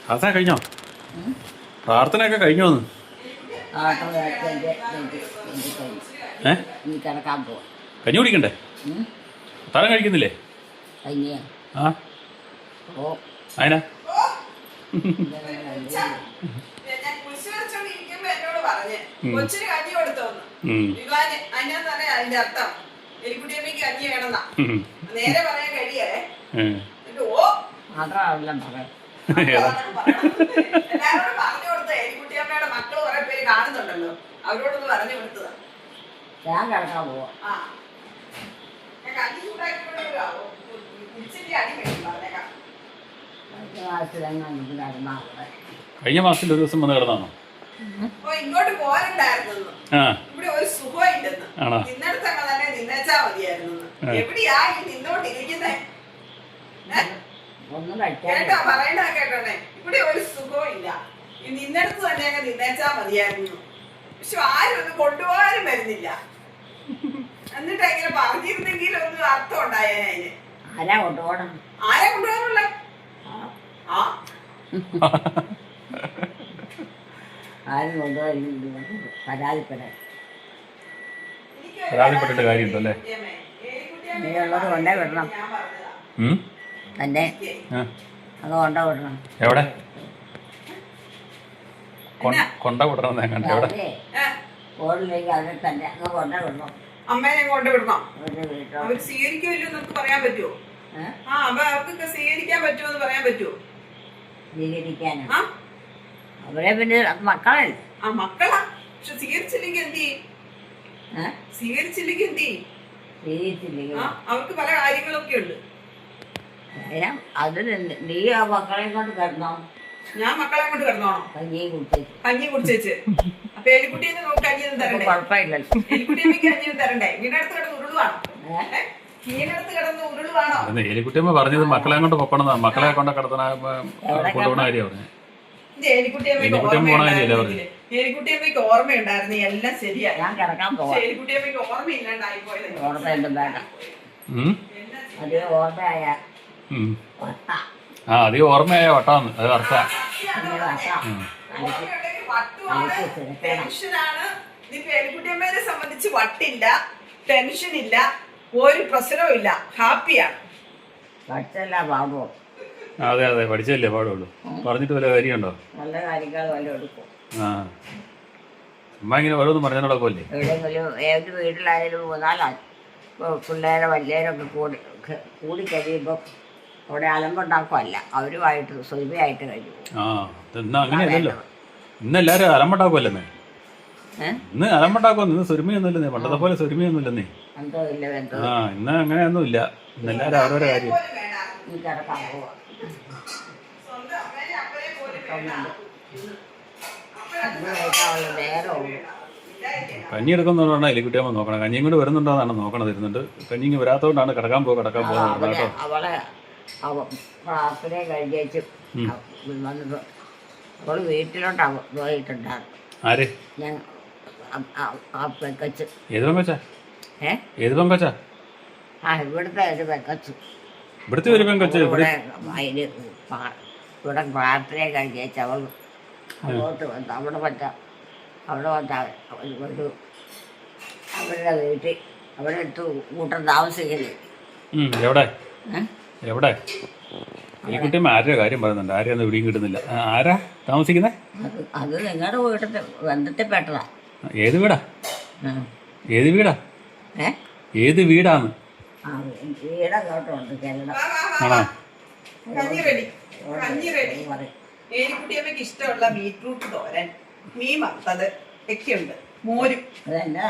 പ്രാർത്ഥന കഴിഞ്ഞോ? പ്രാർത്ഥനയൊക്കെ കഴിഞ്ഞോന്ന്? കിടക്കാൻ പോവാ. കഞ്ഞി കുടിക്കണ്ടേ? താരം കഴിക്കുന്നില്ലേ? ആ അതിനാ അവരോടൊന്ന് പറഞ്ഞു കൊടുത്തതാ. ഞാൻ കിടക്കാൻ പോവാ. കഴിഞ്ഞ മാസത്തിൽ ഒരു ദിവസം വന്ന് കിടന്നാണോ? ഇങ്ങോട്ട് പോരണ്ടായിരുന്നു. ഇവിടെ ഒരു സുഖമില്ലെന്ന്. നിന്നടുത്തങ്ങ തന്നെ നിന്നേച്ചാ മതിയായിരുന്നു. എവിടെയാ ഈ നിന്നോണ്ടിരിക്കുന്നേ? കേട്ടോ പറയണ കേട്ടോണേ. ഇവിടെ ഒരു സുഖവും ഇല്ല. ഈ നിന്നടുത്ത് തന്നെ അങ്ങ് നിന്നേച്ചാ മതിയായിരുന്നു. പക്ഷെ ആരും ഒന്ന് കൊണ്ടുപോകാനും വരുന്നില്ല. എന്നിട്ട് ഇങ്ങനെ പറഞ്ഞിരുന്നെങ്കിലും ഒന്ന് അർത്ഥം ഉണ്ടായേനെ അതിന്. ആരാ കൊണ്ടുപോകണം? ആരാ കൊണ്ടുപോകാനുള്ള? ആരും കൊണ്ടുപോയി പരാതിപ്പെടാൻ. പരാതിപ്പെട്ടിട്ട് കാര്യമുണ്ടല്ലേ? നീയുള്ളത് കൊണ്ടേ വിടണം. തന്നെ അത് കൊണ്ട വിടണം. എവിടെ കൊണ്ട വിടണം? എവിടെ ഓടിലേക്ക് അവരെ തന്നെ അങ്ങ് കൊണ്ട വിടണം. അമ്മേനെ കൊണ്ട് വിടണം. അവര് സ്വീകരിക്കുമല്ലോ നമുക്ക് പറയാൻ പറ്റുമോ? അവർക്കൊക്കെ സ്വീകരിക്കാൻ പറ്റുമോ എന്ന് പറയാൻ പറ്റുമോ? സ്വീകരിക്കാനാ അവരെ പിന്നെ മക്കളല്ലേ? മക്കളാ. പക്ഷെ സ്വീകരിച്ചില്ലെങ്കിൽ എന്ത് ചെയ്യും? സ്വീകരിച്ചില്ലെങ്കിൽ എന്ത് ചെയ്യും? സ്വീകരിച്ചില്ലെങ്കിൽ അവർക്ക് പല കാര്യങ്ങളൊക്കെ ഉണ്ട്. അതിന് നീ ആ മക്കളെ കൊണ്ട് കിടന്നോ? ഞാൻ മക്കളെ കൊണ്ട് കിടന്നോണോ? കഞ്ഞി കുടിച്ചേച്ച്. അപ്പൊ എലിക്കുട്ടിന്ന് കഞ്ഞിയൊന്നും തരണ്ടേ? കുഴപ്പമില്ലല്ലോ. എലിക്കുട്ടിയമ്മയ്ക്ക് കഞ്ഞിയൊന്നും തരണ്ടേ? വീടടുത്ത് കിടന്ന് ഉരുളുവാണോ? വീടടുത്ത് കിടന്ന് ഉരുളുവാണോ? എലിക്കുട്ടിയമ്മ പറഞ്ഞത് മക്കളെ കൊണ്ട് പൊക്കണം. മക്കളെ കൊണ്ട് കിടത്തണ കൊണ്ടുപോകണ കാര്യം പറഞ്ഞു. എലിക്കുട്ടിയമ്മയ്ക്ക് ഓർമ്മയുണ്ടായിരുന്നു. എല്ലാം ശരിയായി. ഞാൻ കിടക്കാൻ പോവാം. എലിക്കുട്ടിയമ്മയ്ക്ക് ഓർമ്മയില്ലാണ്ടായി പോയത്. ഓർമ്മയൊന്നും വേണ്ട. അത് ഓർമ്മയായ അധികം ഓർമ്മയായ വട്ടാന്ന്. അത് അർത്ഥ ടെൻഷനാണ്. ഇനിയിപ്പോ എലിക്കുട്ടിയമ്മേനെ സംബന്ധിച്ച് വട്ടില്ല, ടെൻഷൻ ഇല്ല, ഒരു പ്രശ്നവും ഇല്ല, ഹാപ്പിയാണ്. പഠിച്ചല്ല പാടുവോ? അതെ അതെ പഠിച്ചല്ലേ പാടുള്ളൂ. പറഞ്ഞിട്ട് വല്ല കാര്യമുണ്ടോ? നല്ല കാര്യങ്ങൾ വല്ല എടുക്കും. അമ്മ ഇങ്ങനെ ഓരോന്നും പറഞ്ഞു നടക്കുമല്ലേ? എവിടെയെങ്കിലും ഏത് വീട്ടിലായാലും മൂന്നാലായി പിള്ളേരെ വലിയവരൊക്കെ കൂടി കഴിയുമ്പോൾ അവിടെ അലമ്പുണ്ടാക്കുമല്ല, അവരുമായിട്ട് സുലഭമായിട്ട് കഴിയും. അങ്ങനെയല്ലല്ലോ. ഇന്ന് എല്ലാവരും അലമ്പുണ്ടാക്കുമല്ലേ? ഇന്ന് അലമ്പുണ്ടാക്കുമെന്ന്. ഇന്ന് സുരുമയൊന്നുമില്ലെന്നേ, പണ്ടത്തെ പോലെ സുരുമയൊന്നുമില്ലെന്നേ. ഇന്ന് അങ്ങനെയൊന്നും ഇല്ല. ഇന്ന് എല്ലാവരും അവരവരെ കാര്യം. കിടക്കാൻ പോവാ. കഞ്ഞി എടുക്കുന്നതുകൊണ്ടാണ് പറഞ്ഞാൽ എലിക്കുട്ടിയമ്മ നോക്കണം. കഞ്ഞിയും കൂടെ വരുന്നുണ്ടോന്നാണ് നോക്കണത്. ഇരുന്നിട്ട് കഞ്ഞി വരാത്തതുകൊണ്ടാണ് കിടക്കാൻ പോകുന്നത് കേട്ടോ. അവളെ പ്രാർത്ഥന കഴിഞ്ഞേച്ച് വന്നിട്ട് അവള് വീട്ടിലോട്ടാണ് പോയിട്ടുണ്ടായിരുന്നു. ആര്? ഞാൻ പെക്കച്ച്. ഏത് പെങ്കച്ചാ? ഏത് പെങ്കച്ചാ? ഇവിടുത്തെ ഒരു പെക്കച്ച്. ഇവിടുത്തെ ഒരു പെങ്കച്ച് ഇവിടെ പ്രാർത്ഥന കഴിഞ്ഞേച്ച് അവൾ അങ്ങോട്ട് വന്നു. അവിടെ വന്ന ഒരു അവരുടെ വീട്ടിൽ അവിടെ എടുത്ത് കൂട്ടം താമസിക്കുന്നത്. എവിടെ എവിടെ? എലിക്കുട്ടിയമ്മ ആരുടെ കാര്യം പറയുന്നുണ്ട്. ആരെയൊന്നും ഇവിടെയും കിട്ടുന്നില്ല. ആരാ താമസിക്കുന്നത്? അത് നിങ്ങളുടെ വീട്ടിൽ ബന്ധത്തിൽ പെട്ടതാ. ഏത് വീടാ? ഏത് വീടാ? ഏത് വീടാണ്? വീടങ്ങോട്ടുണ്ട് കേരളം. എലിക്കുട്ടിയമ്മയ്ക്ക് ഇഷ്ടമുള്ള ബീറ്റ്റൂട്ട് തോരൻ, മീൻ വറുത്തത് ഒക്കെ ഉണ്ട്. മോരും. അതെന്നാ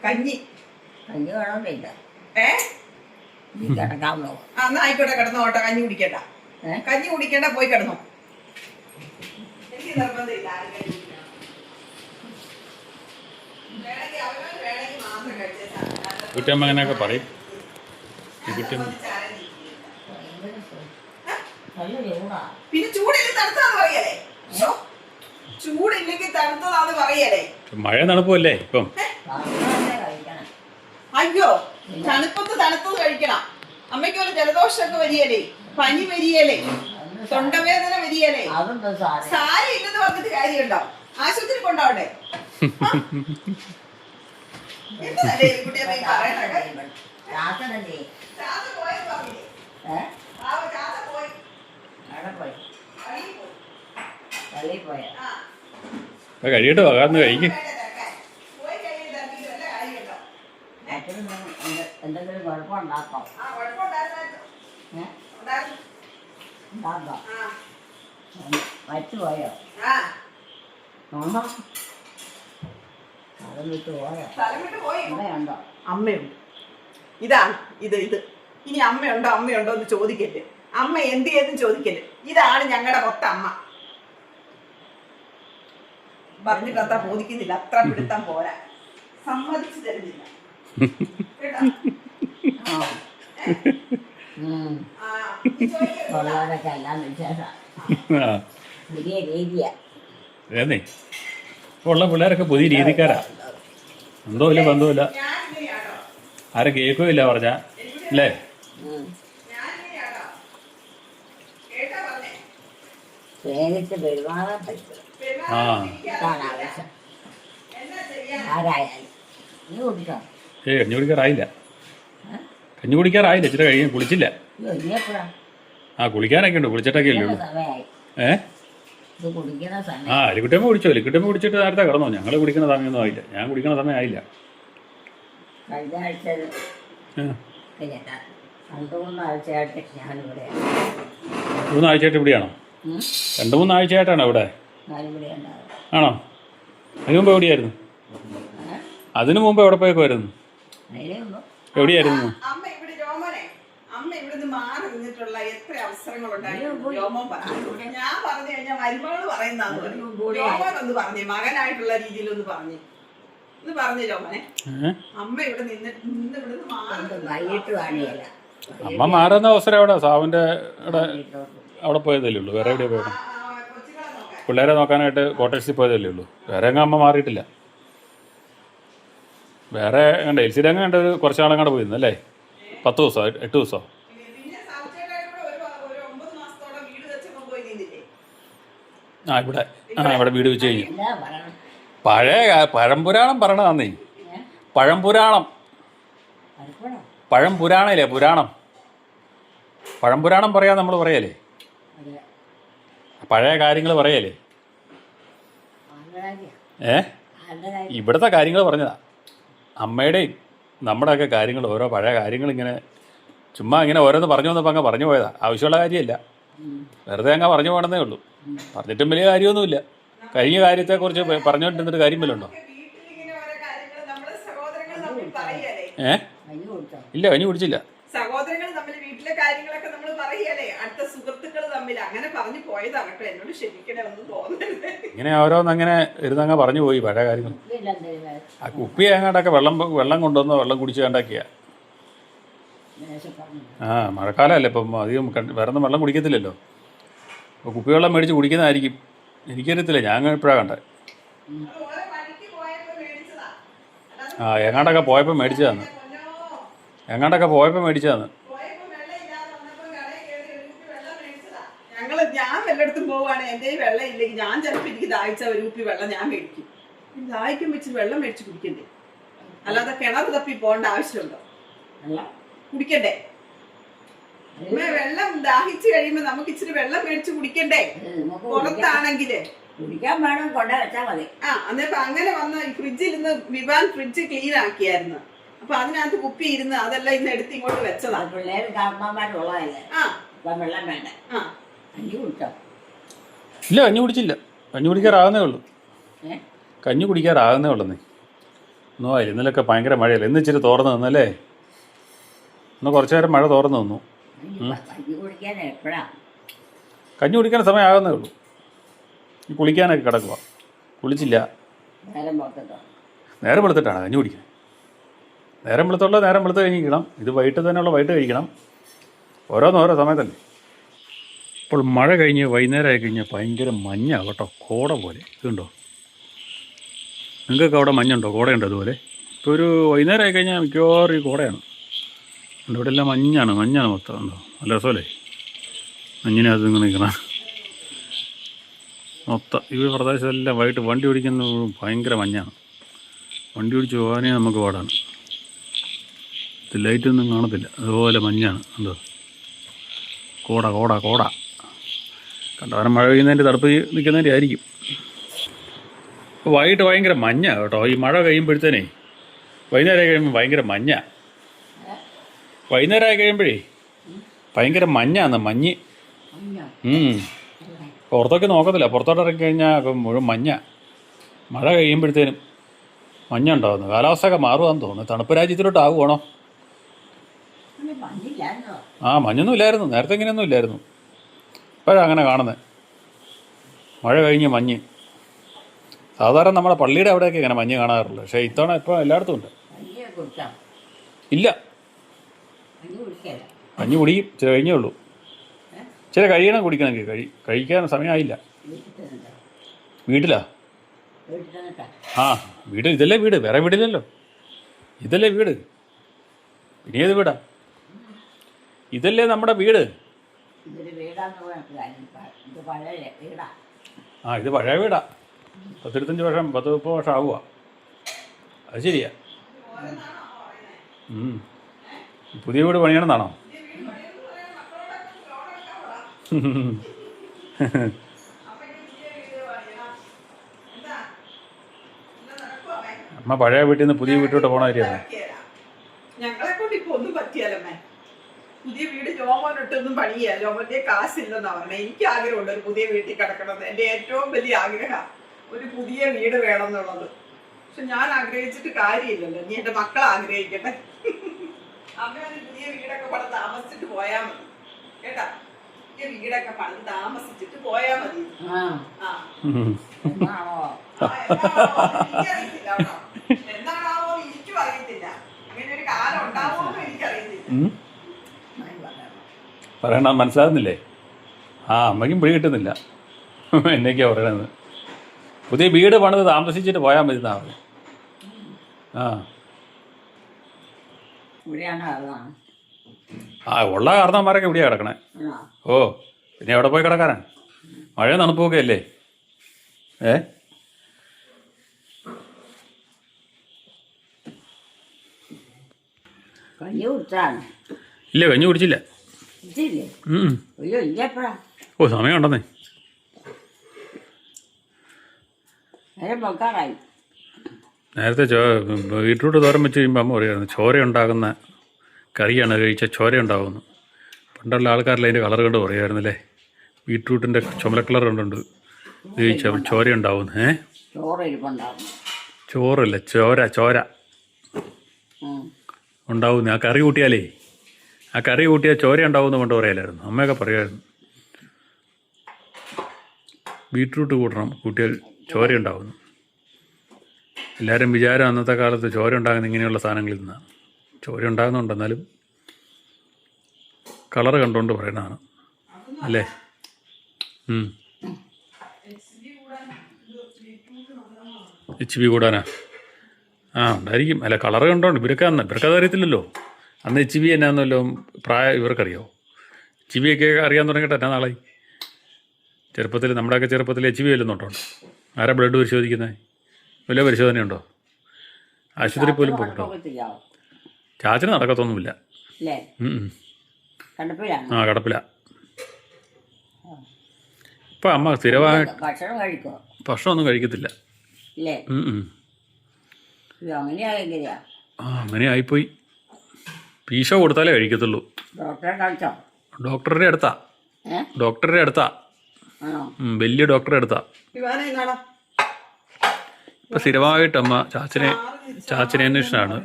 കഞ്ഞി വേണമെന്നില്ല. കിടക്കാൻ പോകും. എന്നാ ആയിക്കോട്ടെ, കിടന്നോട്ടെ. കഞ്ഞി കുടിക്കണ്ട. കഞ്ഞി കുടിക്കണ്ട, പോയി കിടന്നോ. എനിക്ക് നിർബന്ധമില്ല. കുട്ടിയമ്മ അങ്ങനെയൊക്കെ പറയും. പിന്നെ ചൂടില്ലെങ്കിൽ തണുത്താന്ന് പറയലേ? ചൂടില്ലെങ്കിൽ തണുത്തതാന്ന് പറയലേ? മഴ തണുപ്പല്ലേ ഇപ്പം? അയ്യോ, തണുപ്പത്ത് തണുത്തത് കഴിക്കണം. അമ്മയ്ക്ക് ഒരു ജലദോഷമൊക്കെ വരികയല്ലേ, പനി വരികയല്ലേ? തൊണ്ടവേദന വരികയല്ലേ? അതൊന്നും സാധനം സാരി ഇല്ലെന്ന് പറഞ്ഞിട്ട് കാര്യമുണ്ടോ? ആശുപത്രി കൊണ്ടോട്ടെ? എന്തല്ലേ ഈ കുട്ടിയെ പോയി പറയണൊക്കെ? രാത്രി ചാത്ത പോയെന്ന് പറഞ്ഞില്ലേ? ചാത്ത പോയി. അവിടെ പോയി പള്ളിയിൽ പോയി. പള്ളിയിൽ പോയ ആ. കഴിയട്ടോ അകാന്ന് കഴിക്കും. പോയി കഴിഞ്ഞിട്ട് വല്ല കാര്യമുണ്ടോ? എന്തെങ്കിലും കുഴപ്പമുണ്ടാക്കാം ആ കുഴപ്പമുണ്ടായിരുന്നു. ഉണ്ടായിരുന്നു. ഉണ്ടാക്കാം ആ. മറ്റുപോയോ ആ. അതും വിട്ട് പോയോ സ്ഥലം വിട്ട് പോയി. അമ്മയുണ്ടോ അമ്മയുണ്ട്. ഇതാണ് ഇത്. ഇനി അമ്മയുണ്ടോ എന്ന് ചോദിക്കല്ലേ. അമ്മ എന്ത് ചെയ്തും ചോദിക്കല്ലേ. ഇതാണ് ഞങ്ങളുടെ മൊത്തം അമ്മ. പറഞ്ഞിട്ട് അത്ര ബോധിക്കുന്നില്ല. അത്ര പിടുത്തം പോരാ. സമ്മതിച്ചു തരുന്നില്ല കേട്ടോ. ആ, ഈ ചോദിക്കരുത്. ഉള്ളവരൊക്കെ എല്ലാം വിശേഷം പുതിയ രീതിയാ ഏന്നേ ഇപ്പോൾ ഉള്ള പിള്ളേരൊക്കെ പുതിയ രീതിക്കാരാ. ബന്ധവുമില്ല ബന്ധവുമില്ല, ഞാൻ ഇങ്ങനെയാണോ? ആരും കേൾക്കുകയില്ല പറഞ്ഞ അല്ലേ? ഞാൻ ഇങ്ങനെയാണോ? കേട്ടാ പറഞ്ഞേ. സ്നേഹിച്ച് പെരുമാറാൻ പറ്റും ആ ഇതാണ് ആവശ്യം. എന്നാ ചെയ്യാൻ? ആരായാലും നീ കുടിച്ചോ കഞ്ഞി കുടിക്കാറായില്ല. കഞ്ഞി കുടിക്കാറായില്ല, ഇച്ചിരി കഴിയും. കുളിച്ചില്ല. ഇനിയെപ്പോഴാ ആ കുളിക്കാനൊക്കെ ഉണ്ട്, കുളിച്ചിട്ടൊക്കെ അല്ലേ ഉള്ളൂ. സമയമായി ഏ ഇത് കുടിക്കുന്ന സമയം. ആ എലിക്കുട്ടമ്മ കുടിച്ചോ? എലിക്കുട്ടമ്മ കുടിച്ചിട്ട് നേരത്തെ കിടന്നോ? ഞങ്ങൾ കുടിക്കുന്ന സമയമൊന്നും ആയില്ല. ഞാൻ കുടിക്കുന്ന സമയം ആയില്ല. കഴിഞ്ഞ ആഴ്ച പിന്നെ 2-3 ആഴ്ചയായിട്ട് ഞാനിവിടെ 3 ആഴ്ചയായിട്ട് ഇവിടെയാണോ? 2-3 ആഴ്ചയായിട്ടാണോ ഇവിടെ? ഞാനിവിടെ ഉണ്ടാകും. ആണോ? അതിന് മുമ്പ് എവിടെയായിരുന്നു? അതിനു മുമ്പ് എവിടെ പോയേക്കുമായിരുന്നു? അതിനുമ്പോ എവിടെയായിരുന്നു? അമ്മ ഇവിടെ രോമനെ, അമ്മ ഇവിടുന്ന് മാറി നിന്നിട്ടുള്ള എത്ര അവസരങ്ങളുണ്ടായിരുന്നു രോമൻ പറഞ്ഞു. ഞാൻ പറഞ്ഞു കഴിഞ്ഞാൽ മരുമകള് പറയുന്നതാന്ന് പറഞ്ഞു. രോമൻ ഒന്ന് പറഞ്ഞേ, മകനായിട്ടുള്ള രീതിയിലൊന്ന് പറഞ്ഞേ. ഒന്ന് പറഞ്ഞു രോമനെ. അമ്മ ഇവിടെ ഇവിടുന്ന് മാറി വൈകിട്ട് കാണിയല്ല അമ്മ മാറുന്ന അവസരം എവിടെ? സാവിൻ്റെ അവിടെ പോയതല്ലേ ഉള്ളൂ. വേറെ എവിടെയാണ് പോയത്? കൊച്ചുങ്ങളെ നോക്കാൻ. പിള്ളേരെ നോക്കാനായിട്ട് കോട്ടേഴ്സിൽ പോയതല്ലേ ഉള്ളൂ. വേറെ എങ്ങും അമ്മ മാറിയിട്ടില്ല. വേറെ കണ്ട എൽസിയുടെ അങ്ങ് കണ്ട ഒരു കുറച്ച് നാളങ്ങാണ്ട് പോയിരുന്നു അല്ലേ? 10 ദിവസമോ 8 ദിവസമോ? പിന്നെ സാവിച്ചേട്ടായിട്ട് ഒരു 9 മാസത്തോളം വീട് വെച്ചപ്പോ പോയി നിന്നില്ലേ? ഇവിടെ വീട് വെച്ച് കഴിഞ്ഞു. എന്താ പറയണം പഴയ പഴംപുരാണം പറയണതാന്നേ. പഴംപുരാണം അടുപ്പണോ പഴംപുരാണല്ലേ? പഴംപുരാണം പറയാൻ നമ്മൾ പറയല്ലേ? അതെ പഴയ കാര്യങ്ങൾ പറയല്ലേ? ആരുടെ കാര്യം ആരുടെ കാര്യം ഇവിടുത്തെ കാര്യങ്ങൾ പറഞ്ഞതാ. അമ്മയുടെയും നമ്മുടെയൊക്കെ കാര്യങ്ങൾ, ഓരോ പഴയ കാര്യങ്ങൾ ഇങ്ങനെ ചുമ്മാ ഇങ്ങനെ ഓരോന്ന് പറഞ്ഞു വന്നപ്പോൾ അങ്ങ് പറഞ്ഞു പോയതാ. ആവശ്യമുള്ള കാര്യമില്ല, വെറുതെ അങ്ങ് പറഞ്ഞു പോകണമെന്നേ ഉള്ളൂ. പറഞ്ഞിട്ടും വലിയ കാര്യമൊന്നുമില്ല. കഴിഞ്ഞ കാര്യത്തെക്കുറിച്ച് പറഞ്ഞുകൊണ്ടിരുന്നിട്ട് കാര്യം വല്ലതും ഉണ്ടോ? വീട്ടിലിങ്ങനെ ഓരോ കാര്യങ്ങൾ നമ്മള് സഹോദരങ്ങൾ തമ്മിൽ പറയല്ലേ. കഞ്ഞി കുടിച്ചോ ഇല്ല, കഞ്ഞി കുടിച്ചില്ല. സഹോദരങ്ങൾ തമ്മിൽ വീട്ടിലെ കാര്യങ്ങളൊക്കെ നമ്മൾ പറയല്ലേ. അടുത്ത സുഹൃത്തുക്കൾ തമ്മിൽ അങ്ങനെ പറഞ്ഞു പോയതാകട്ടെ. എന്നോട് ക്ഷമിക്കണേ, ഒന്നും തോന്നരുത്. ഇങ്ങനെ ഓരോന്നങ്ങനെ ഇരുന്നങ്ങ് പറഞ്ഞു പോയി പഴയ കാര്യങ്ങൾ. ആ കുപ്പി അങ്ങോട്ടൊക്കെ വെള്ളം കൊണ്ടുവന്ന് വെള്ളം കുടിച്ച് കണ്ടാക്കിയ. മഴക്കാലമല്ലേ ഇപ്പം, അധികം വേറെ ഒന്നും വെള്ളം കുടിക്കത്തില്ലല്ലോ. അപ്പോൾ കുപ്പിവെള്ളം മേടിച്ച് കുടിക്കുന്നതായിരിക്കും. എനിക്കറിയത്തില്ല, ഞാൻ ഇപ്പോഴാണ് കണ്ടത്. ഓരോ പണിക്ക് പോയപ്പോ മേടിച്ചതാ. എങ്ങാണ്ടൊക്കെ പോയപ്പോൾ മേടിച്ചതാണ്. എങ്ങാണ്ടൊക്കെ പോയപ്പോൾ മേടിച്ചതാണ്. പോയപ്പോ വെള്ളം ഇല്ലാതെ വന്നപ്പോ കടയിൽ കയറി ഒരു കുപ്പി വെള്ളം മേടിച്ചതാ. ഞാൻ വല്ലയിടത്തും പോവാണ്, എന്റെ വെള്ളം ഇല്ലെങ്കിൽ ഞാൻ ചിലപ്പോൾ എനിക്ക് ദാഹിച്ച ഒരു കുപ്പി വെള്ളം ഞാൻ മേടിക്കും. ദാഹിക്കും വെച്ച് വെള്ളം മേടിച്ച് കുടിക്കണ്ടേ? അല്ലാതെ കിണർ തപ്പി പോകേണ്ട ആവശ്യമുണ്ടോ? കുടിക്കണ്ടേ? വെള്ളം ദാഹിച്ചു കഴിയുമ്പോ നമുക്ക് ഇച്ചിരി വെള്ളം മേടിച്ച് കുടിക്കണ്ടേ? പുറത്താണെങ്കില് കുടിക്കാൻ വേണം കൊണ്ട വെച്ചാൽ മതി. അന്നേരം അങ്ങനെ വന്ന് ഫ്രിഡ്ജിൽ നിന്ന് വിവാൻ ഫ്രിഡ്ജ് ക്ലീൻ ആക്കിയായിരുന്നു. അപ്പൊ അതിനകത്ത് കുപ്പി ഇരുന്ന് അതെല്ലാം ഇന്ന് എടുത്ത് ഇങ്ങോട്ട് വെച്ചതാ. പിള്ളേര് കാരണന്മാരുള്ളതല്ലേ, വെള്ളം വേണ്ട. കഞ്ഞി കുടിച്ചോ? ഇല്ല, കഞ്ഞി കുടിച്ചില്ല. കഞ്ഞി കുടിക്കാറാകുന്നേ ഉള്ളൂ. കഞ്ഞി കുടിക്കാറാകുന്നേ ഉള്ളൂന്നേ. ഒന്നും ആയില്ല. ഇന്നലൊക്കെ ഭയങ്കര മഴയല്ലേ. ഇന്ന് ഇച്ചിരി തോർന്ന് നിന്നല്ലേ? ഇന്ന് കുറച്ചു നേരം മഴ തോർന്ന് നിന്നു. കഞ്ഞി കുടിക്കാൻ എപ്പോഴാ? കഞ്ഞി കുടിക്കാൻ സമയമാകുന്നേ ഉള്ളൂ. ഈ കുളിക്കാനൊക്കെ കിടക്കുക. കുളിച്ചില്ല. നേരം വെളുത്തിട്ടാണ് കഞ്ഞി കുടിക്കുന്നത്. നേരം വെളുത്തുള്ള നേരം വെളുത്ത് കഴിക്കണം. ഇത് വൈകിട്ട് തന്നെയുള്ള വൈകിട്ട് കഴിക്കണം. ഓരോ സമയത്തല്ലേ. ഇപ്പോൾ മഴ കഴിഞ്ഞ് വൈകുന്നേരമായി കഴിഞ്ഞാൽ ഭയങ്കര മഞ്ഞാണ് കേട്ടോ, കോട പോലെ. ഇതുണ്ടോ? നിങ്ങൾക്കൊക്കെ അവിടെ മഞ്ഞുണ്ടോ? കോടയുണ്ടോ അതുപോലെ? ഇപ്പോൾ ഒരു വൈകുന്നേരം ആയി കഴിഞ്ഞാൽ മിക്കവാറും ഈ കോടയാണ്. ഇവിടെ എല്ലാം മഞ്ഞാണ് മൊത്തം. ഉണ്ടോ? നല്ല രസമല്ലേ മഞ്ഞിനകത്ത് ഇങ്ങനെ നിൽക്കണം. മൊത്തം ഈ പ്രദേശത്തെല്ലാം വൈകിട്ട് വണ്ടി ഓടിക്കുന്ന ഭയങ്കര മഞ്ഞാണ്. വണ്ടി ഓടിച്ച് പോകാനേ നമുക്ക് പാടാണ്. ഇത് ലൈറ്റൊന്നും കാണത്തില്ല, അതുപോലെ മഞ്ഞാണ്. എന്തോ കോട കോട കോട കണ്ടവരം മഴ പെയ്യുന്നതിൻ്റെ തണുപ്പ് നിൽക്കുന്നതിൻ്റെ ആയിരിക്കും. ഇപ്പോൾ വൈകിട്ട് ഭയങ്കര മഞ്ഞാണ് കേട്ടോ. ഈ മഴ കഴിയുമ്പോഴത്തേനേ വൈകുന്നേരമായി കഴിയുമ്പോൾ ഭയങ്കര മഞ്ഞാണ്. വൈകുന്നേരമായി കഴിയുമ്പോഴേ ഭയങ്കര മഞ്ഞാണ്, മഞ്ഞ്. പുറത്തൊക്കെ നോക്കത്തില്ല, പുറത്തോട്ട് ഇറങ്ങി കഴിഞ്ഞാൽ മുഴുവൻ മഞ്ഞ. മഴ കഴിയുമ്പോഴത്തേനും മഞ്ഞ ഉണ്ടാകുന്നു. കാലാവസ്ഥയൊക്കെ മാറുകയെന്ന് തോന്നുന്നു. തണുപ്പ് രാജ്യത്തിലോട്ട് ആവുകയാണോ? ആ, മഞ്ഞൊന്നും ഇല്ലായിരുന്നു നേരത്തെ, ഇങ്ങനെയൊന്നും ഇല്ലായിരുന്നു. ഇപ്പോഴാണ് അങ്ങനെ കാണുന്നത്, മഴ കഴിഞ്ഞ് മഞ്ഞ്. സാധാരണ നമ്മുടെ പള്ളിയുടെ അവിടെയൊക്കെ ഇങ്ങനെ മഞ്ഞ് കാണാറുള്ളൂ. പക്ഷേ ഇത്തവണ ഇപ്പോൾ എല്ലായിടത്തും ഉണ്ട്. ഇല്ല, മഞ്ഞ് കുടിക്കും, ഇച്ചിരി കഴിഞ്ഞേ ഉള്ളൂ. ഇച്ചിരി കഴിയണം കുടിക്കണമെങ്കിൽ. കഴിക്കാൻ സമയമായില്ല. വീട്ടിലാ? ആ, വീട് ഇതല്ലേ വീട്, വേറെ വീടില്ലല്ലോ. ഇതല്ലേ വീട്, ഇനി ഏത് വീടാ? ഇതല്ലേ നമ്മുടെ വീട്. ആ, ഇത് പഴയ വീടാ. 10-25 വർഷം, 10-30 വർഷം ആവുക. അത് ശരിയാ. പുതിയ വീട് പണിയണമെന്നാണോ? അമ്മ പഴയ വീട്ടിൽ നിന്ന് പുതിയ വീട്ടിലോട്ട് പോകണ കാര്യമാണ്. ഞങ്ങളെ കൊണ്ട് ഇപ്പൊ ഒന്നും പറ്റിയാലമ്മേ. പുതിയ വീട് ജോമോനിട്ടൊന്നും പണിയാ. ജോമോന്റെ കാശില്ലെന്നാ പറഞ്ഞത്. എനിക്ക് ആഗ്രഹമുണ്ട് ഒരു പുതിയ വീട്ടിൽ കിടക്കണമെന്ന്. എൻ്റെ ഏറ്റവും വലിയ ആഗ്രഹം ഒരു പുതിയ വീട് വേണം എന്നുള്ളത്. പക്ഷെ ഞാൻ ആഗ്രഹിച്ചിട്ട് കാര്യമില്ലല്ലോ. നീ എൻ്റെ മക്കൾ ആഗ്രഹിക്കട്ടെ. അമ്മ ഒരു പുതിയ വീടൊക്കെ പണിത് താമസിച്ചിട്ട് പോയാൽ മതി കേട്ടാ. പുതിയ വീടൊക്കെ പണിത് താമസിച്ചിട്ട് പോയാൽ മതി. എനിക്കറിയത്തില്ല കേട്ടോ, എന്താണാവോ എനിക്കും അറിയത്തില്ല. ഇങ്ങനെ ഒരു കാലം ഉണ്ടാവുമോ എനിക്കറിയത്തില്ല. പറയണ മനസ്സിലാകുന്നില്ലേ? ആ, അമ്മയ്ക്കും പിടി കിട്ടുന്നില്ല എന്നൊക്കെയാ പറയണത്. പുതിയ വീട് പണിത് താമസിച്ചിട്ട് പോയാൽ മതി എന്നാ പറഞ്ഞു. ആ, ഉള്ള കാരണവന്മാരൊക്കെ ഇവിടെയാണ് കിടക്കണേ. ഓ, പിന്നെ എവിടെ പോയി കിടക്കാനാ? മഴ തണുപ്പൊക്കെ അല്ലേ? ഇല്ല, കഞ്ഞി കുടിച്ചില്ല. ഓ, സമയമുണ്ടെന്നേ. നേരത്തെ ബീട്രൂട്ട് തോരൻ വെച്ച് കഴിയുമ്പോൾ അമ്മ പറയുമായിരുന്നു ചോര ഉണ്ടാകുന്ന കറിയാണ് കഴിച്ച ചോര ഉണ്ടാകുന്നു. പണ്ടുള്ള ആൾക്കാരിൽ അതിൻ്റെ കളർ കണ്ട് പറയുമായിരുന്നല്ലേ. ബീട്രൂട്ടിൻ്റെ ചുമല കളർ കണ്ടുണ്ട് ഇത് കഴിച്ച ചോര ഉണ്ടാവുന്നു. ചോറല്ല, ചോര ചോര ഉണ്ടാവുന്നു. ആ കറി കൂട്ടിയാലേ, ആ കറി കൂട്ടിയാൽ ചോര ഉണ്ടാവുമെന്ന് കൊണ്ട് പറയലായിരുന്നു. അമ്മയൊക്കെ പറയുമായിരുന്നു ബീട്രൂട്ട് കൂട്ടണം, കൂട്ടിയാൽ ചോര ഉണ്ടാവുന്നു. എല്ലാവരും വിചാരം അന്നത്തെ കാലത്ത് ചോര ഉണ്ടാകുന്ന ഇങ്ങനെയുള്ള സാധനങ്ങളിൽ നിന്നാണ്. ചോര ഉണ്ടാകുന്നുണ്ട്, എന്നാലും കളർ കണ്ടുകൊണ്ട് പറയണതാണ് അല്ലേ. HP കൂടാനാ? ആ, ഉണ്ടായിരിക്കും. അല്ല, കളർ കണ്ടോണ്ട് ഇവർക്കത് അറിയത്തില്ലല്ലോ. അന്ന് HP എന്നാന്നല്ലോ ഇവർക്കറിയോ? HP ഒക്കെ അറിയാൻ തുടങ്ങിയിട്ട് എന്നാ നാളായി? ചെറുപ്പത്തിൽ, നമ്മുടെയൊക്കെ ചെറുപ്പത്തിൽ HP വല്ലുന്നുണ്ടോ? ആരാ ബ്ലഡ് പരിശോധിക്കുന്നത്? വല്ല പരിശോധനയുണ്ടോ? ആശുപത്രി പോലും പോകട്ടോ. ചാച്ചന് നടക്കത്തൊന്നുമില്ല. ആ, കിടപ്പില്ല. ഇപ്പം അമ്മ സ്ഥിരമായി ഭക്ഷണമൊന്നും കഴിക്കത്തില്ല. ആ, അങ്ങനെ ആയിപ്പോയി. പീശ കൊടുത്താലേ കഴിക്കത്തുള്ളൂ. ഡോക്ടറുടെ അടുത്താ വലിയ ഡോക്ടറുടെ അടുത്താ. ഇപ്പം സ്ഥിരമായിട്ട് അമ്മ ചാച്ചനെ അന്വേഷണമാണ്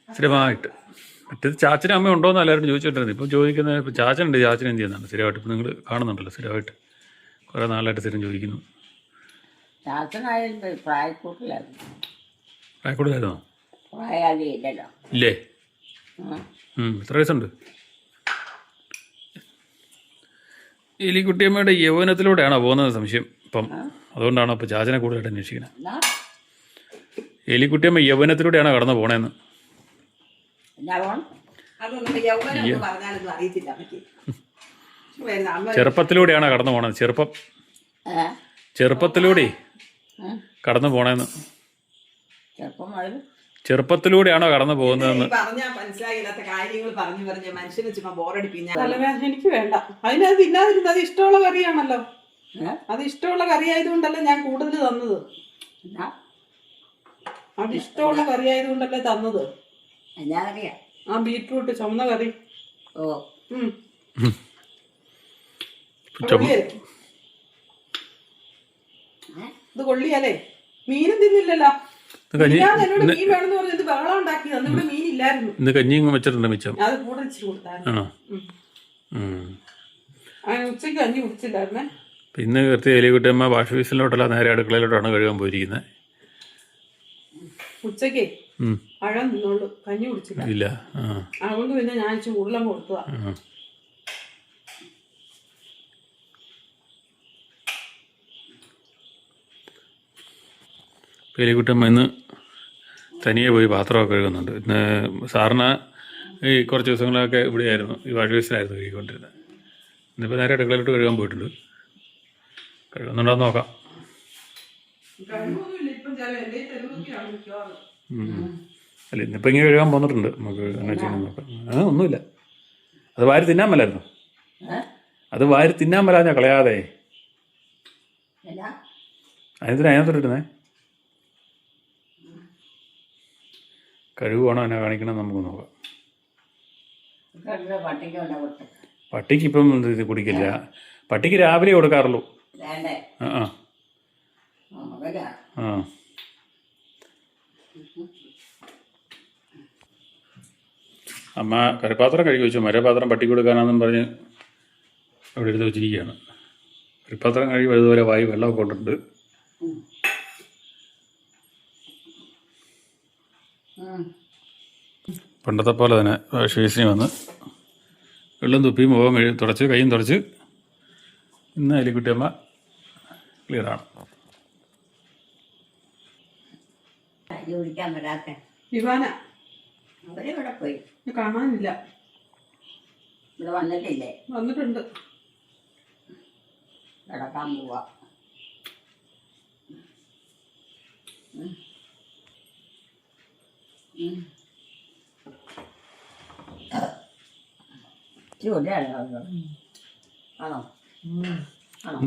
സ്ഥിരമായിട്ട്. മറ്റേത് ചാച്ചനും അമ്മ ഉണ്ടോയെന്ന് എല്ലാവരും ചോദിച്ചിട്ടുണ്ടായിരുന്നു. ഇപ്പം ചോദിക്കുന്നത് ഇപ്പം ചാച്ചനുണ്ട്, ചാച്ചൻ എന്ത് ചെയ്യുന്നതാണ് സ്ഥിരമായിട്ട്. ഇപ്പം നിങ്ങൾ കാണുന്നുണ്ടല്ലോ, സ്ഥിരമായിട്ട് കുറേ നാളായിട്ട് സ്ഥിരം ചോദിക്കുന്നു. പ്രായക്കൂടുതലായിരുന്നോ? ഇല്ലേ? എത്ര വയസ്സുണ്ട്? എലിക്കുട്ടിയമ്മയുടെ യൗവനത്തിലൂടെയാണോ പോകുന്നത് സംശയം ഇപ്പം? അതുകൊണ്ടാണോ ഇപ്പോൾ ചാച്ചനെ കൂടുതലായിട്ട് അന്വേഷിക്കുന്നത്? എലിക്കുട്ടിയമ്മ യൗവനത്തിലൂടെയാണോ കടന്നു പോണേന്ന്? ചെറുപ്പത്തിലൂടെയാണോ കടന്നു പോണത്? ചെറുപ്പം ഏ? ചെറുപ്പത്തിലൂടെ ഏ? കടന്നു പോണേന്ന്. ചെറുപ്പം മുതൽ ചെറുപ്പത്തിലൂടെയാണോ കടന്നു പോകുന്നതെന്ന്? പറഞ്ഞാ മനസ്സിലായില്ലാത്ത കാര്യങ്ങൾ പറഞ്ഞു മനുഷ്യനെ ചുമ്മാ ബോറടിപ്പിക്കുന്ന തലവേദന എനിക്ക് വേണ്ട. അതിനത് തിന്നാതിരുന്നത് അത് ഇഷ്ടമുള്ള കറിയാണല്ലോ. അത് ഇഷ്ടമുള്ള കറി ആയതുകൊണ്ടല്ലേ ഞാൻ കൂടുതൽ തന്നത്. എന്നാ അത് ഇഷ്ടമുള്ള കറി ആയതുകൊണ്ടല്ലേ തന്നത്. എന്നാ കറിയാ? ആ ബീറ്റ്റൂട്ട് ചുമന്ന കറി. ഓ ഇത് കൊള്ളിയല്ലേ? മീനും തിന്നില്ലല്ലോ. ഞാൻ എന്നോട് മീൻ വേണമെന്ന് പറഞ്ഞത് ബഹളം ഉണ്ടാക്കി. അന്നിവിടെ മീനില്ലായിരുന്നു. ഇന്ന് കഞ്ഞിയും വെച്ചിട്ടുണ്ട് മിച്ചം. അത് കൂടെ ഇച്ചിരി കൊടുത്തായിരുന്നു. ഉച്ചയ്ക്ക് കഞ്ഞി കുടിച്ചില്ലായിരുന്നേ. പിന്നെ കൃത്യ എലിക്കുട്ടിയമ്മ വാഷ് ബേസിലോട്ടല്ല നേരെ അടുക്കളയിലോട്ടാണ് കഴുകാൻ പോയിരിക്കുന്നത്. ഉച്ചക്കേ പഴം തിന്നോളൂ, കഞ്ഞി കുടിച്ചില്ല. ഇല്ല. അതുകൊണ്ട് പിന്നെ ഞാൻ ഇച്ചിരി ഉരുളം കൊടുത്തതാ. എലിക്കുട്ടിയമ്മ ഇന്ന് തനിയെ പോയി പാത്രമൊക്കെ കഴുകുന്നുണ്ട്. ഇന്ന് സാറിന് ഈ കുറച്ച് ദിവസങ്ങളൊക്കെ ഇവിടെയായിരുന്നു, ഈ വാഷ് ബേസിലായിരുന്നു കഴുകിക്കൊണ്ടിരുന്നത്. ഇന്നിപ്പോൾ നേരെ അടുക്കളയിലോട്ട് കഴുകാൻ പോയിട്ടുണ്ട്. കഴുകുന്നുണ്ടോന്ന് നോക്കാം. അല്ല ഇന്നിപ്പോൾ ഇങ്ങനെ കഴുകാൻ പോന്നിട്ടുണ്ട്. നമുക്ക് എന്നാ ചെയ്യുന്നത് നോക്കാം. ഒന്നുമില്ല, അത് വാരി തിന്നാൻ മേലായിരുന്നു. അത് വാരി തിന്നാൻ മേലാഞ്ഞാ കളയാതെ. അതിന് അതിനകത്തോട്ടിരുന്നേ കഴിവാണോ എന്നെ കാണിക്കണം നമുക്ക് നോക്കാം. പട്ടിക്ക് ഇപ്പം ഇത് കുടിക്കില്ല. പട്ടിക്ക് രാവിലെ കൊടുക്കാറുള്ളൂ. ആ ആ അമ്മ കറിപ്പാത്രം കഴുകി വെച്ചു. മരപാത്രം പട്ടിക്ക് കൊടുക്കാനാണെന്നും പറഞ്ഞ് അവിടെ എടുത്ത് വെച്ചിരിക്കുകയാണ്. കറിപ്പാത്രം കഴുകി അതുപോലെ വായി വെള്ളമൊക്കെ കൊണ്ടിട്ടുണ്ട്. പണ്ടത്തെ പോലെ തന്നെ വാഷ് ബേസിന് വന്ന് വെള്ളം തുപ്പി മുഖം തുടച്ച് കൈയും തുടച്ച് ഇന്ന് എലിക്കുട്ടിയമ്മ ക്ലിയറാണ്. അവരിവിടെ പോയി കാണാനില്ല. ഇവിടെ വന്നിട്ടില്ലേ? വന്നിട്ടുണ്ട്. കിടക്കാൻ പോവാ. ആണോ?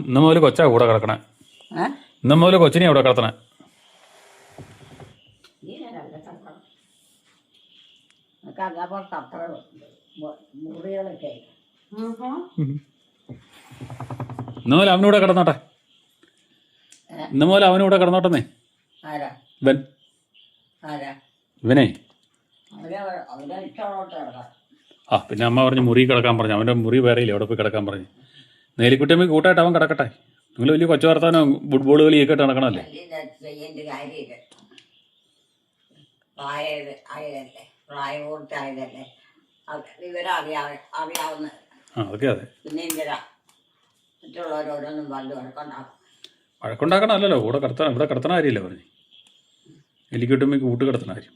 ഇന്ന് മുതൽ കൊച്ചാ കൂടെ കിടക്കണേ. ഇന്ന് മുതൽ കൊച്ചിനെ ഇവിടെ കിടത്തണേ. അതേപോലത്തെ അത്ര മുറികളൊക്കെ ഇന്ന് മുതൽ അവനൂടെ കിടന്നോട്ടെ. ഇന്ന് മുതൽ അവനൂടെ കിടന്നോട്ടെന്നേ. ആരാ? ഇവൻ. ആരാ? ഇവനെ. അവരെ ഇഷ്ടമുള്ളോട്ട് കിടക്കാം. ആ പിന്നെ അമ്മ പറഞ്ഞ് മുറി കിടക്കാൻ പറഞ്ഞു. അവൻ്റെ മുറി വേറെയില്ല, അവിടെ പോയി കിടക്കാൻ പറഞ്ഞു. നേലിക്കുട്ടിയമ്മ കൂട്ടായിട്ട് അവൻ കിടക്കട്ടെ. നിങ്ങൾ വലിയ കൊച്ചു വർത്താനം ഫുട്ബോൾ കളിയൊക്കെ ഇട്ട് നടക്കണമല്ലേ. ചെയ്യേണ്ട കാര്യമില്ല. പ്രായപൂർത്തിയായതല്ലേ, വിവരം അറിയാവുന്ന. അതൊക്കെ അതെ. പിന്നെ എന്തിനാ മറ്റുള്ളവരോടൊന്നും പണ്ട് വഴക്കുണ്ടാക്കണമല്ലോ. കൂടെ കിടത്തണം. ഇവിടെ കിടത്തണ കാര്യമില്ല പറഞ്ഞു. എലിക്കുട്ടിയമ്മയ്ക്ക് കൂട്ട് കിടത്തണ കാര്യം.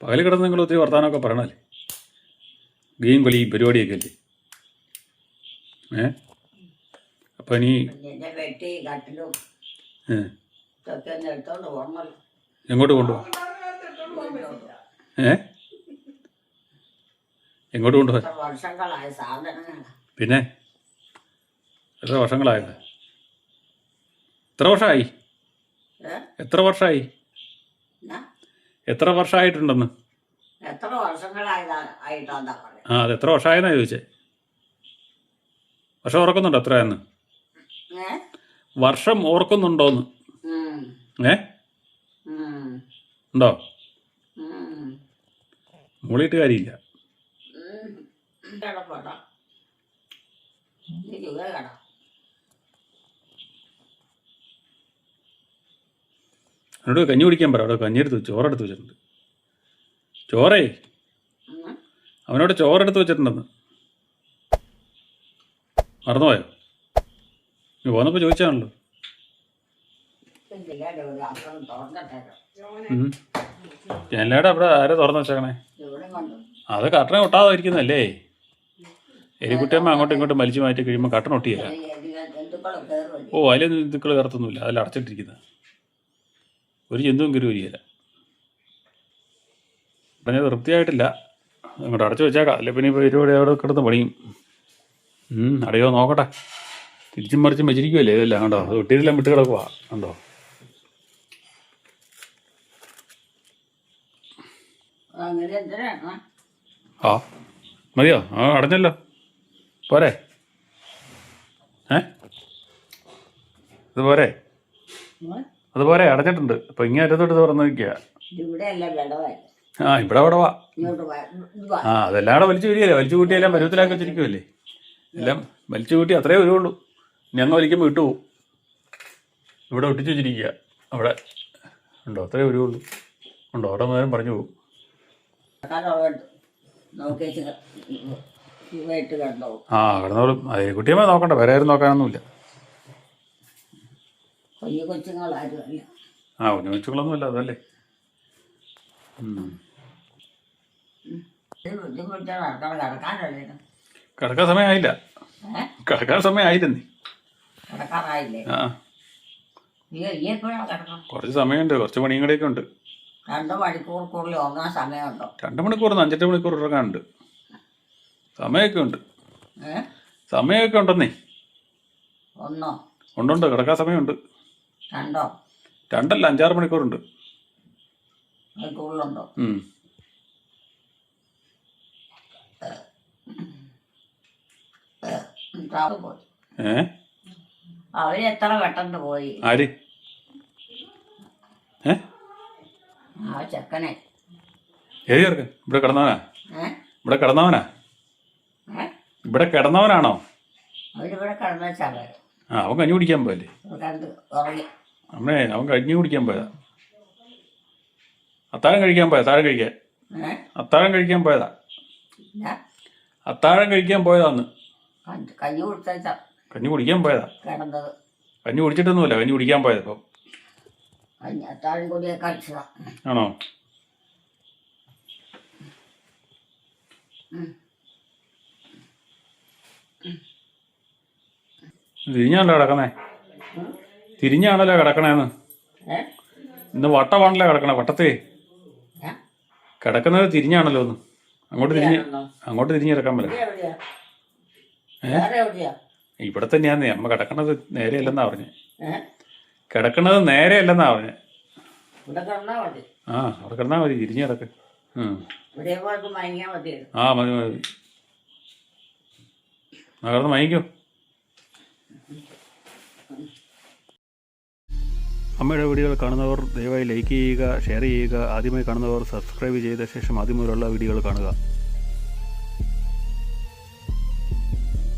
പകൽ കിടന്ന് നിങ്ങൾ ഒത്തിരി വർത്താനമൊക്കെ പറയണല്ലേ. ഗെയിം കളിയും പരിപാടിയൊക്കെ അല്ലേ. അപ്പം ഇനി വെട്ടി കട്ടിലും ഇതൊക്കെ ഒന്ന് എടുത്തോണ്ട് പോകണമല്ലോ. എങ്ങോട്ട് കൊണ്ടുപോകാം? എങ്ങോട്ട് കൊണ്ടുപോകാൻ? വർഷങ്ങളായ സാധനങ്ങളാണ്. പിന്നെ എത്ര വർഷങ്ങളായത്? എത്ര വർഷമായി? എത്ര വർഷമായി? എത്ര വർഷമായിട്ടുണ്ടെന്ന്? എത്ര വർഷങ്ങളായിട്ടാ? ആ അത് എത്ര വർഷമായെന്നാ ചോദിച്ചേ. വർഷം ഓർക്കുന്നുണ്ടോ എത്രയാന്ന്? വർഷം ഓർക്കുന്നുണ്ടോന്ന്? ഉണ്ടോ? മൂളിയിട്ട് കാര്യമില്ല. എന്നോട് കഞ്ഞി കുടിക്കാൻ പറ. അവിടെ കഞ്ഞിയെടുത്ത് ചോറെടുത്ത് വെച്ചിട്ടുണ്ട്. ചോറേ അവനോട് ചോറെടുത്ത് വെച്ചിട്ടുണ്ടെന്ന്. മറന്നുപോയോ? നീ പോന്നപ്പോൾ ചോദിച്ചാണല്ലോ. ജനലേടെ അവിടെ ആരെ തുറന്നു വെച്ചേക്കണേ? അത് കട്ടണ ഒട്ടാതെ ഇരിക്കുന്നല്ലേ. എലിക്കുട്ടിയമ്മ അങ്ങോട്ടും ഇങ്ങോട്ടും വലിച്ചു മാറ്റി കഴിയുമ്പോൾ കട്ടൺ ഒട്ടിയല്ല. ജന്തുക്കളും കയറുമല്ലേ. ഓ അതിലൊന്നും ജന്തുക്കൾ കയറത്തൊന്നുമില്ല, അതിൽ അടച്ചിട്ടിരിക്കുന്നത്. ഒരു ജന്തുവും കയറി വരികയില്ല. പറഞ്ഞത് വൃത്തിയായിട്ടില്ല, അങ്ങോട്ട് അടച്ചു വെച്ചേക്കാം. അല്ലെ പിന്നെ ഇപ്പോൾ ഇരുപടി അവിടെ കിടന്ന് പണിയും. അടയോ നോക്കട്ടെ. തിരിച്ചും മറിച്ചും വെച്ചിരിക്കുമല്ലേ ഇതെല്ലാം. കണ്ടോ, അത് ഒട്ടിയിലെല്ലാം വിട്ട് കിടക്കുക. കണ്ടോ, അങ്ങനെ എന്തിനാണ്? ആ മതിയോ? ആ അടഞ്ഞല്ലോ, പോരെ? അതുപോരെ, അതുപോലെ അടച്ചിട്ടുണ്ട്. അപ്പം ഇങ്ങനെ അറ്റത്തോട്ട് തുറന്ന് നിൽക്കുക. ഇവിടെ എല്ലാം വെള്ളമായി. ആ ഇവിടെ വിടവാ. ഇങ്ങോട്ട് ആ അതെല്ലാം അവിടെ വലിച്ചു വരികയല്ലേ, വലിച്ചു കൂട്ടിയെല്ലാം പരുവത്തിലാക്കി വെച്ചിരിക്കുമല്ലേ. എല്ലാം വലിച്ചു കൂട്ടി അത്രേ വരുള്ളൂ. ഞങ്ങൾ വലിക്കുമ്പോൾ ഇട്ടു പോവും. ഇവിടെ ഒട്ടിച്ചു വെച്ചിരിക്കുക. അവിടെ ഉണ്ടോ, അത്രേ വരുള്ളൂ. ഉണ്ടോ, അവിടെ നേരം പറഞ്ഞു പോകും. ആ കിടന്നോളും. അതേ കുട്ടിയമ്മ നോക്കണ്ട, വേറെ ആരും നോക്കാനൊന്നുമില്ല. കൊച്ചുങ്ങളാരുമല്ല. ആ കുഞ്ഞു കൊച്ചുങ്ങളൊന്നുമില്ല, അതല്ലേ. കിടക്കാൻ സമയമായില്ല. കിടക്കാൻ സമയമായില്ലെന്നേ. കിടക്കാറായില്ലേ? ആ എപ്പോഴാണ് കിടക്കണം? കുറച്ച് സമയമുണ്ട്, കുറച്ച് പണിയും കൂടെയൊക്കെ ഉണ്ട്. 2 മണിക്കൂർ കൂടുതൽ ഉറങ്ങാൻ സമയമുണ്ടോ? 2 മണിക്കൂർ 5-8 മണിക്കൂർ ഉറങ്ങാനുണ്ട്. സമയമൊക്കെ ഉണ്ട്, സമയമൊക്കെ ഉണ്ടെന്നേ. ഒന്നോ ഉണ്ടുണ്ട്, കിടക്കാൻ സമയമുണ്ട്. 2 2 അല്ല 5-6 മണിക്കൂറുണ്ട്. മണിക്കൂറിലുണ്ടോ? അവര് എത്ര പെട്ടെന്ന് പോയി. ആര്? ആ ചെക്കനെ. ഏത് ചെറുക്കൻ? ഇവിടെ കിടന്നവനാ? ഇവിടെ കിടന്നവനാ? ഇവിടെ കിടന്നവനാണോ? അവരിവിടെ കിടന്നുവെച്ചാൽ ആ അവൻ കഞ്ഞി കുടിക്കാൻ പോയല്ലേ. ഉറങ്ങി. അമ്മേ അവൻ കഞ്ഞി കുടിക്കാൻ പോയതാ. അത്താഴം കഴിക്കാൻ പോയതാ. അത്താഴം കഴിക്കാൻ പോയതാ. അത്താഴം കഴിക്കാൻ പോയതാന്ന്. കഞ്ഞി കുടിച്ചാ കഞ്ഞി കുടിക്കാൻ പോയതാ. കിടന്നത്. കഞ്ഞി കുടിച്ചിട്ടൊന്നുമില്ല, കഞ്ഞി കുടിക്കാൻ പോയത്. ഇപ്പം അത്താഴം കൂടിയൊക്കെ കഴിച്ചതാ. ആണോ? തിരിഞ്ഞാണല്ലോ കിടക്കണേ. തിരിഞ്ഞാണല്ലോ കിടക്കണേന്ന്. ഇന്ന് വട്ടമാണല്ലോ കിടക്കണേ. വട്ടത്തേ കിടക്കുന്നത് തിരിഞ്ഞാണല്ലോ. ഒന്ന് അങ്ങോട്ട് തിരിഞ്ഞ് കിടക്കാൻ പറ്റില്ല. ഇവിടെ തന്നെയാന്നേ അമ്മ കിടക്കണത്. നേരെയല്ലെന്നാ പറഞ്ഞേ. കിടക്കണത് നേരെയല്ലെന്നാ പറഞ്ഞേ. ആ അവിടെ കിടന്നാ മതി, തിരിഞ്ഞ് കിടക്ക്. ആ മതി മതി. ആ കിടന്ന് മയങ്ങിക്കോ. അമ്മയുടെ വീഡിയോകൾ കാണുന്നവർ ദയവായി ലൈക്ക് ചെയ്യുക, ഷെയർ ചെയ്യുക. ആദ്യമായി കാണുന്നവർ സബ്സ്ക്രൈബ് ചെയ്ത ശേഷം ആദ്യം മുതലുള്ള വീഡിയോകൾ കാണുക.